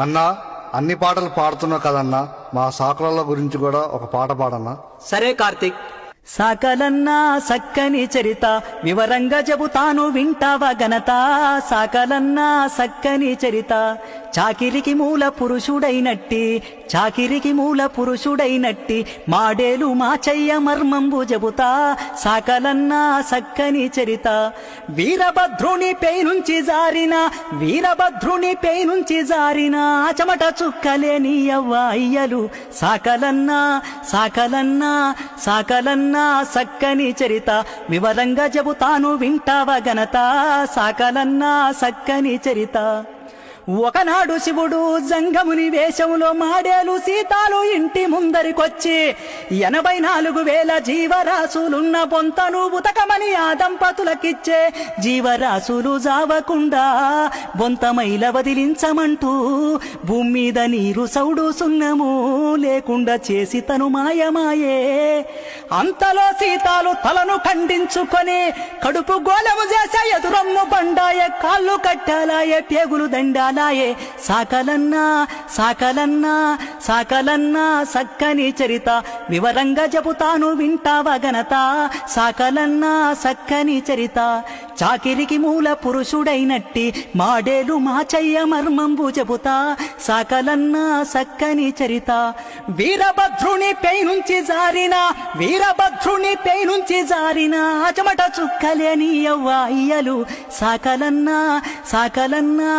అన్నా, అన్ని పాటలు పాడుతున్నావు కదన్నా, మా సాకుల గురించి కూడా ఒక పాట పాడన్నా. సరే కార్తీక్. సాకలన్నా సక్కని చరిత వివరంగా చెబుతాను వింటావా ఘనత. సాకలన్నా సక్కని చరిత చాకిరికి మూల పురుషుడైనట్టి, చాకిరికి మూల పురుషుడైనట్టి మాడేలు మాచయ్య మర్మంబు చెబుతా. సాకలన్నా సక్కని చరిత వీరభద్రుని పై నుంచి జారిన, వీరభద్రుని పై నుంచి జారిన చెమట చుక్కలేని అవ్వాయ్యలు. సాకలన్నా సాకలన్నా సాకలన్నా సక్కని చరిత వివరంగా చెబుతాను వింటావా ఘనత. సాకలన్నా సక్కని చరిత. ఒకనాడు శివుడు జంగముని వేషములో మాడేలు సీతాలు ఇంటి ముందరికొచ్చి 84,000 జీవరాశులున్న బొంతను ఉతకమని ఆ దంపతులకిచ్చే. జీవరాశులు జావకుండా బొంతమైల వదిలించమంటూ భూమి మీద నీరు సౌడు సున్నము లేకుండా చేసి తను మాయమాయే. అంతలో సీతాలు తలను ఖండించుకొని కడుపు గోళము చేసే, ఎదురమ్ము బండాయే, కాళ్ళు కట్టాలాయే, పేగులు దండాల. సాకలన్నా సాకలన్నా సాకలన్నా సక్కని చరిత వివరంగా చెబుతాను వింటావా ఘనత. సాకలన్నా సక్కని చరిత చాకిరికి మూల పురుషుడైనట్టి మాడేలు మాచయ్య మర్మంబు చెబుతా. సాకలన్నా సక్కని చరిత వీరభద్రుని పై నుంచి జారిన, వీరభద్రుని పై నుంచి జారిన చెమట చుక్కలేని అవ్వాయ్యలు. సాకలన్నా సాకలన్నా